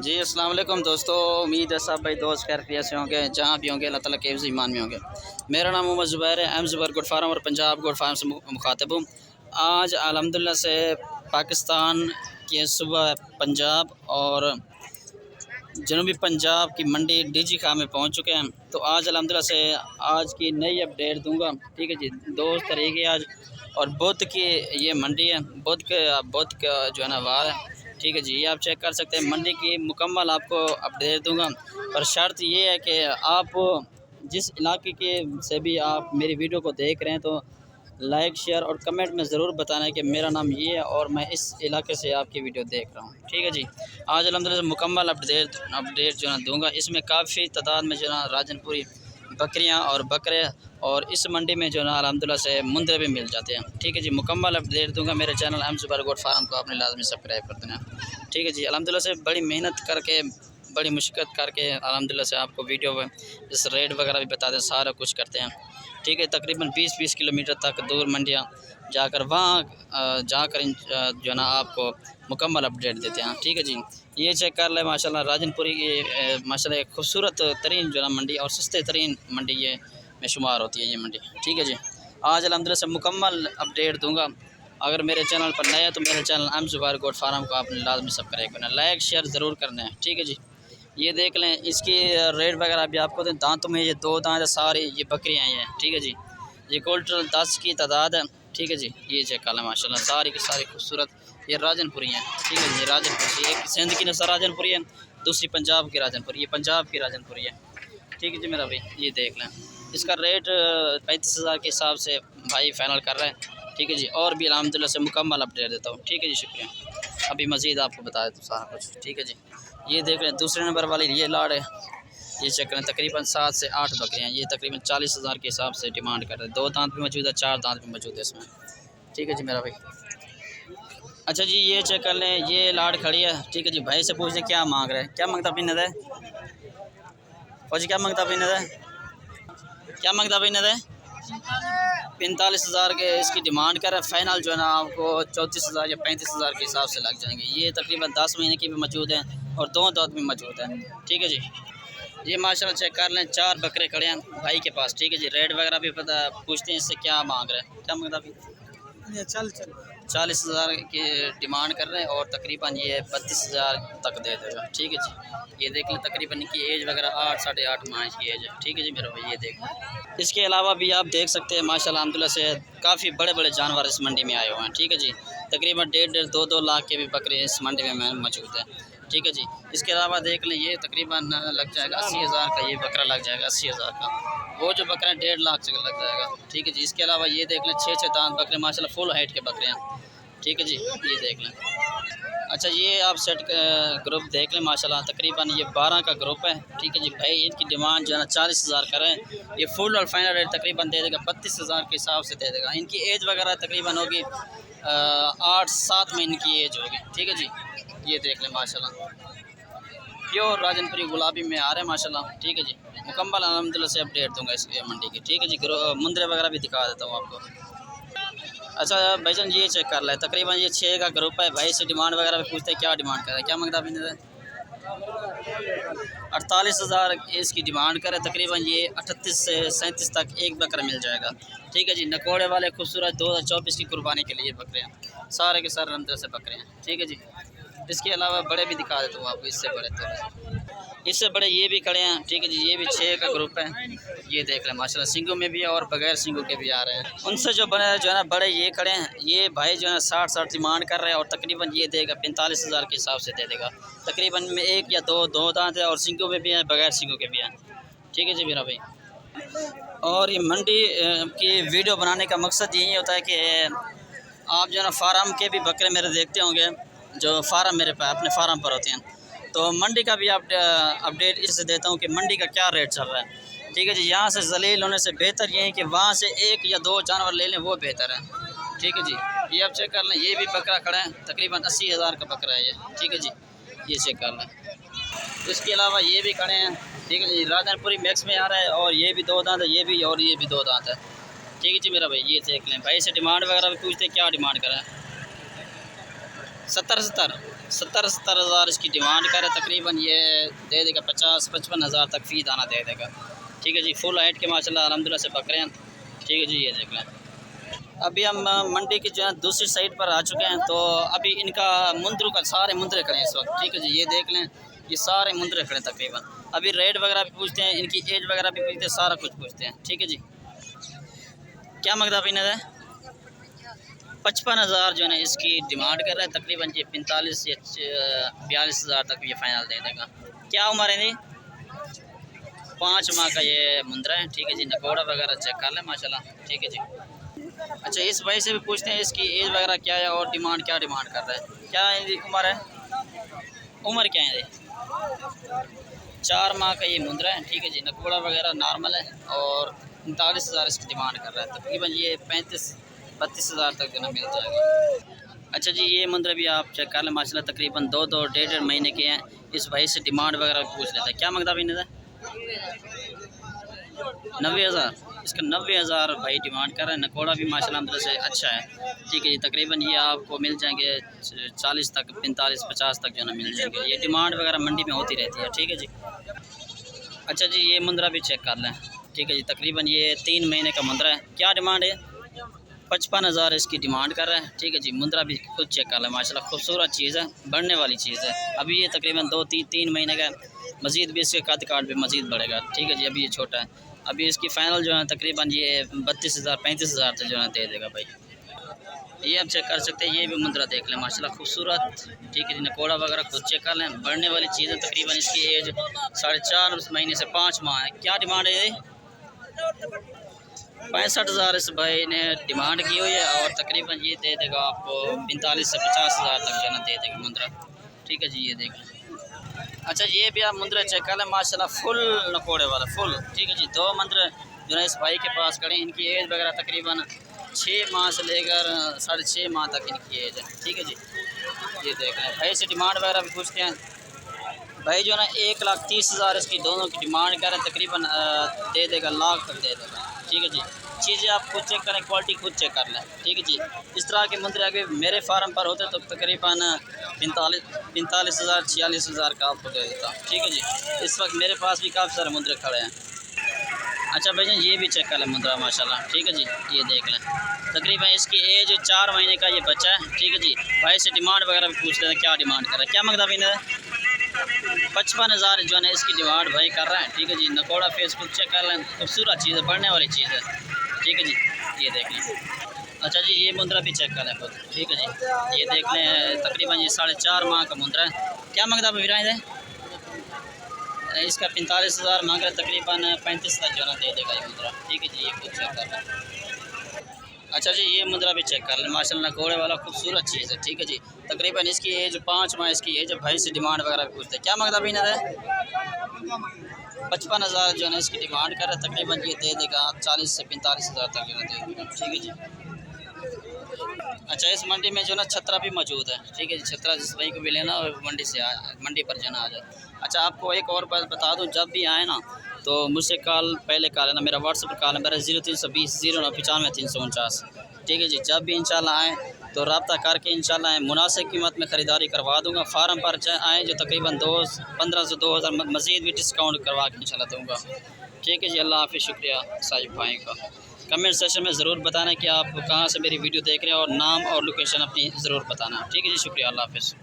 जी अस्सलाम वालेकुम दोस्तों, उम्मीद है सब भाई दोस्त खैर खैरियत से होंगे, जहाँ भी होंगे अल्लाह ताला के हिफ्ज़ ईमान में होंगे। मेरा नाम मोहम्मद ज़ुबैर है, एम ज़ुबैर गुड फार्म और पंजाब गुड फार्म से मुखातिब हूँ। आज अल्हम्दुलिल्लाह से पाकिस्तान के सुबह पंजाब और जनूबी पंजाब की मंडी डीजी खां में पहुँच चुके हैं। तो आज अल्हम्दुलिल्लाह से आज की नई अपडेट दूँगा। ठीक है जी, 2 तारीख़ है आज और बुध की ये मंडी है। बुध का जो है ना वार है। ठीक है जी, ये आप चेक कर सकते हैं। मंडी की मुकम्मल आपको अपडेट दूंगा, पर शर्त ये है कि आप जिस इलाके के से भी आप मेरी वीडियो को देख रहे हैं तो लाइक शेयर और कमेंट में ज़रूर बताना है कि मेरा नाम ये है और मैं इस इलाके से आपकी वीडियो देख रहा हूँ। ठीक है जी, आज अल्हम्दुलिल्लाह मुकम्मल अपडेट जो है ना दूँगा। इसमें काफ़ी तादाद में जो है ना राजनपुरी बकरियाँ और बकरे और इस मंडी में जो है ना अल्हम्दुलिल्लाह से मुंदरे भी मिल जाते हैं। ठीक है जी, मुकम्मल अपडेट दूंगा। मेरे channel M Zubair goat farm को आपने लाजमी सब्सक्राइब कर देना। ठीक है जी, अल्हम्दुलिल्लाह से बड़ी मेहनत करके बड़ी मुश्किल करके अल्हम्दुलिल्लाह से आपको वीडियो इस रेट वगैरह भी बताते हैं, सारा कुछ करते हैं। ठीक है, तकरीबन 20-20 किलोमीटर तक दूर मंडियाँ जाकर वहाँ जाकर जो है ना आपको मुकम्मल अपडेट देते हैं। ठीक है जी, ये चेक कर ले माशाल्लाह राजनपुरी की माशाल्लाह एक खूबसूरत तरीन जो है मंडी और सस्ते तरीन मंडी ये में शुमार होती है ये मंडी। ठीक है जी, आज अल्हम्दुलिल्लाह से मुकम्मल अपडेट दूंगा। अगर मेरे चैनल पर नया है तो मेरे channel M Zubair goat farm को आपने लाजमी सब्सक्राइब करना है, लाइक शेयर ज़रूर करना है। ठीक है जी, ये देख लें इसकी रेट वगैरह भी आपको दें। दांतों में ये 2 दांत है, सारी ये बकरियाँ हैं। ठीक है जी, ये टोटल 10 की तादाद है। ठीक है जी, ये चेक कर लें माशाल्लाह सारी की सारी खूबसूरत ये राजनपुरी हैं। ठीक है जी, राजनपुरी एक सिंध की नस्ल राजनपुरी है, दूसरी पंजाब की राजनपुरी, ये पंजाब की राजनपुरी है। ठीक है जी मेरा भाई, ये देख लें इसका रेट 35,000 के हिसाब से भाई फाइनल कर रहे हैं। ठीक है जी, और भी अल्हम्दुलिल्लाह से मुकम्मल अपडेट देता हूँ। ठीक है जी, शुक्रिया। अभी मज़ीद आपको बता देता हूँ सारा कुछ। ठीक है जी, ये देख लें दूसरे नंबर वाली ये लाड़ है, ये चेक करें तकरीबन 7 से 8 बकरियाँ, ये तकरीबन 40,000 के हिसाब से डिमांड कर रहे हैं। 2 दांत भी मौजूद है, 4 दांत भी मौजूद है इसमें। ठीक है जी मेरा भाई। अच्छा जी, ये चेक कर लें ये लाड़ खड़ी है। ठीक है जी, भाई से पूछ लें क्या मांग रहे हैं, क्या मांगता भी नद है फौजी, क्या मांगता भी नद है, क्या मांगता भी नद है 45,000 के इसकी डिमांड कर रहा है। फाइनल जो है ना आपको 34,000 या 35,000 के हिसाब से लग जाएंगे। ये तकरीबन 10 महीने की भी मौजूद है और 2 दांत भी मौजूद है। ठीक है जी, ये माशाल्लाह चेक कर लें 4 बकरे खड़े हैं भाई के पास। ठीक है जी, रेट वगैरह भी पता पूछते हैं इससे क्या मांग रहे हैं, क्या मांगता भी 40,000 की डिमांड कर रहे हैं और तकरीबन ये 32,000 तक दे देगा। ठीक है जी, ये देख लें तकरीबन इनकी एज वगैरह 8 साढ़े 8 माह की एज है। ठीक है जी मेरा भाई, ये देख लें। इसके अलावा भी आप देख सकते हैं माशाल्लाह अल्हम्दुलिल्लाह से काफ़ी बड़े बड़े जानवर इस मंडी में आए हुए हैं। ठीक है जी, तकरीबन 1.5-2 लाख के भी बकरे इस मंडी में मौजूद है। ठीक है जी, इसके अलावा देख लें ये तकरीबन लग जाएगा 80,000 का, ये बकरा लग जाएगा 80,000 का। वो जो बकरा है 1.5 लाख से लग जाएगा। ठीक है जी, इसके अलावा ये देख लें 6 दांत बकरे माशाल्लाह फुल हाइट के बकरे हैं। ठीक है जी, ये देख लें। अच्छा, ये आप सेट ग्रुप देख लें माशाल्लाह तकरीबन ये 12 का ग्रुप है। ठीक है जी भाई, इनकी डिमांड जो है ना 40,000 करें, ये फुल और फाइनल रेट तकरीबन दे देगा 32,000 के हिसाब से दे देगा। इनकी एज वगैरह तकरीबन होगी 8-7 महीने की एज होगी। ठीक है जी, ये देख लें माशाल्लाह प्योर राजनपुरी गुलाबी में आ रहे हैं माशाल्लाह। ठीक है जी, मुकम्मल अल्हम्दुलिल्लाह से अपडेट दूंगा इस मंडी की। ठीक है जी, मुंदरे वगैरह भी दिखा देता हूँ आपको। अच्छा भाईजान, ये चेक कर ले तकरीबन ये 6 का ग्रुप है। भाई से डिमांड वगैरह भी पूछते हैं क्या डिमांड कर रहा है, क्या मांगता अभी 48,000 इसकी डिमांड करे। तकरीबन ये 38 से 37 तक एक बकरा मिल जाएगा। ठीक है जी, नकोड़े वाले खूबसूरत 2024 की कुर्बानी के लिए बकरे हैं, सारे के सारे अंदर से बकरे हैं। ठीक है जी, इसके अलावा बड़े भी दिखा देता हूँ आपको, इससे बड़े तो इससे बड़े ये भी खड़े हैं। ठीक है जी, ये भी 6 का ग्रुप है। ये देख लें माशाल्लाह सिंगों में भी है और बगैर सिंगों के भी आ रहे हैं। उनसे जो बने जो है ना बड़े ये खड़े हैं, ये भाई जो है 60 डिमांड कर रहे हैं और तकरीबन ये देगा 45,000 के हिसाब से दे देगा। तकरीबन में 1 या 2 दांत है और सिंगों में भी हैं बगैर सिंगों के भी हैं। ठीक है जी मेरा भाई, और ये मंडी की वीडियो बनाने का मकसद यही होता है कि आप जो है ना फार्म के भी बकरे मेरे देखते होंगे, जो फार्म मेरे पे अपने फार्म पर होते हैं, तो मंडी का भी अपडेट इससे देता हूँ कि मंडी का क्या रेट चल रहा है। ठीक है जी, यहाँ से जलील होने से बेहतर ये है कि वहाँ से 1 या 2 जानवर ले लें, वो बेहतर है। ठीक है जी, ये आप चेक कर लें, ये भी बकरा खड़ा है तकरीबन 80,000 का बकरा है ये। ठीक है जी, ये चेक कर लें। इसके अलावा ये भी खड़े हैं। ठीक है जी, राजनपुरी मैक्स में आ रहा है और ये भी 2 दांत है, ये भी और ये भी 2 दांत है। ठीक है जी मेरा भाई, ये देख लें। भाई से डिमांड वगैरह भी पूछते हैं क्या डिमांड करें, 70 70 हज़ार इसकी डिमांड करे, तकरीबन ये दे देगा 50-55 हज़ार तक फ़ी दाना दे देगा। ठीक है जी, फुल हाइट के माशाल्लाह अल्हम्दुलिल्लाह से बकरे हैं। ठीक है जी, ये देख लें। अभी हम मंडी की जो है दूसरी साइड पर आ चुके हैं, तो अभी इनका मुंदरू का सारे मुंदरे खड़े हैं इस वक्त। ठीक है जी, ये देख लें, ये सारे मुंदरे खड़े तकरीबन। अभी रेट वगैरह भी पूछते हैं, इनकी एज वगैरह भी पूछते हैं, सारा कुछ पूछते हैं। ठीक है जी, क्या मकदा भी नजर 55 हज़ार जो है ना इसकी डिमांड कर रहा है, तकरीबन ये 45 या 42 हज़ार तक ये फ़ाइनल दे देगा। क्या उम्र है जी? 5 माह का ये मुंदरा है। ठीक है जी, नकोड़ा वगैरह चेक कर लें माशाल्लाह। ठीक है जी। अच्छा, इस भाई से भी पूछते हैं इसकी एज वगैरह क्या है और क्या डिमांड कर रहा है, क्या है उम्र है, उम्र क्या है? 4 माह का ये मुंदरा है। ठीक है जी, नकोड़ा वगैरह नॉर्मल है और 39 हज़ार इसकी डिमांड कर रहा है, तकरीबन ये 35-32 हज़ार तक जो ना मिल जाएगा। अच्छा जी, ये मुंदरा भी आप चेक कर लें माशाल्लाह, तकरीबन 2-2 डेढ़ महीने के हैं। इस भाई से डिमांड वगैरह पूछ लेता है, क्या मकदा भी नहीं 90 हज़ार, इसका 90 हज़ार भाई डिमांड कर रहा है। नकोड़ा भी माशाल्लाह अंदर से अच्छा है। ठीक है जी, तकरीबन ये आपको मिल जाएंगे 40 तक, 45-50 तक जो ना मिल जाएंगे। ये डिमांड वगैरह मंडी में होती रहती है। ठीक है जी। अच्छा जी, ये मुंदरा भी चेक कर लें। ठीक है जी, तकरीबन ये 3 महीने का मुंदरा है। क्या डिमांड है? 55 हज़ार इसकी डिमांड कर रहा है। ठीक है जी, मुंदरा भी खुद चेक कर लें माशाल्लाह, खूबसूरत चीज़ है, बढ़ने वाली चीज़ है। अभी ये तकरीबन 2-3 महीने का, मज़ीद भी इसके कद काट भी मज़ीद बढ़ेगा। ठीक है जी, अभी ये छोटा है। अभी इसकी फ़ाइनल जो है तकरीबन ये 32 हज़ार 35 हज़ार तक जो है दे देगा भाई। ये आप चेक कर सकते हैं, ये भी मुंदरा देख लें माशाल्लाह, खूबसूरत। ठीक है जी, नकोड़ा वगैरह खुद चेक कर लें, बढ़ने वाली चीज़ है। तकरीबन इसकी एज 4.5 महीने से 5 माह है। क्या डिमांड है? 65 हज़ार इस भाई ने डिमांड की हुई है और तकरीबन ये दे देगा आपको 45 से 50 हज़ार तक जो है ना दे देगा मुंदरा। ठीक है जी, ये देख लें। अच्छा, ये भी आप मुंदरा चेक कर लें माशाल्लाह, फुल नकोड़े वाला फुल। ठीक है जी, 2 मुंदरे जो है इस भाई के पास खड़े हैं। इनकी एज वगैरह तकरीबन 6 माह से लेकर 6.5 माह तक इनकी एज है। ठीक है जी, ये देख लें। भाई से डिमांड वगैरह भी पूछते हैं। भाई जो है ना 1,30,000 इसकी दोनों की डिमांड कर रहे हैं, तकरीबन दे देगा लाख तक दे देगा। ठीक है जी, चीज़ें आप खुद चेक करें, क्वालिटी खुद चेक कर लें। ठीक है जी, इस तरह के मुंदरे अगर मेरे फार्म पर होते तो तकरीबन 45 हज़ार 46 हज़ार का आपको दे देता। ठीक है जी, इस वक्त मेरे पास भी काफ़ी सारे मुंदरे खड़े हैं। अच्छा भाई जान, ये भी चेक कर लें मुंदरा माशाल्लाह। ठीक है जी, ये देख लें, तकरीबन इसकी एज 4 महीने का ये बच्चा है। ठीक है जी, भाई से डिमांड वगैरह भी पूछ लेते हैं, क्या डिमांड कर रहा है, क्या मकदा भी नहीं 55 हज़ार जो है ना इसकी डिमांड भाई कर रहा है। ठीक है जी, नकोड़ा फेस कुछ चेक कर लें, खूबसूरत चीज़ है, बढ़ने वाली चीज़ है। ठीक है जी, ये देख लें। अच्छा जी, ये मुंदरा भी चेक कर लें खुद। ठीक है जी, ये देख लें, तकरीबन ये 4.5 माह का मुंदरा है। क्या मकदा विराए है? इसका 45 हज़ार मांग रहा है, तकरीबन 35 तक जो है ना दे देगा ये मुंदरा। ठीक है जी, ये खुद चेक कर लें। अच्छा जी, ये मुंदरा भी चेक कर लें माशाल्लाह, नकोड़े वाला खूबसूरत चीज़ है। ठीक है जी, तकरीबन इसकी एज 5 माह इसकी एज है। भाई से डिमांड वगैरह भी पूछते हैं, क्या मकदा भी ना है? 55 हज़ार जो है ना इसकी डिमांड कर रहा है, तकरीबन ये दे देगा 40 से 45 हज़ार तक जो है दे देगा। ठीक है जी। अच्छा, इस मंडी में जो ना छतरा भी मौजूद है। ठीक है जी, छतरा जिस भाई को भी लेना हो मंडी से मंडी पर जाना आ जाए। अच्छा, आपको एक और बात बता दूं, जब भी आए ना तो मुझसे पहले कॉल है ना, मेरा व्हाट्सअप कॉल नंबर है 0320 0995 349। ठीक है जी, जब भी इंशाल्लाह आएँ तो रब्ता करके इंशाल्लाह मुनासिब कीमत में ख़रीदारी करवा दूँगा। फार्म पर आएँ जो तकरीबन 15 से 2000 मज़ीद भी डिस्काउंट करवा के इंशाल्लाह दूँगा। ठीक है जी, अल्लाह हाफ़िज़। शुक्रिया साजिद भाई का। कमेंट सेक्शन में ज़रूर बताना कि आप कहाँ से मेरी वीडियो देख रहे हैं और नाम और लोकेशन अपनी ज़रूर बताना। ठीक है जी, शुक्रिया, अल्लाह हाफ़िज़।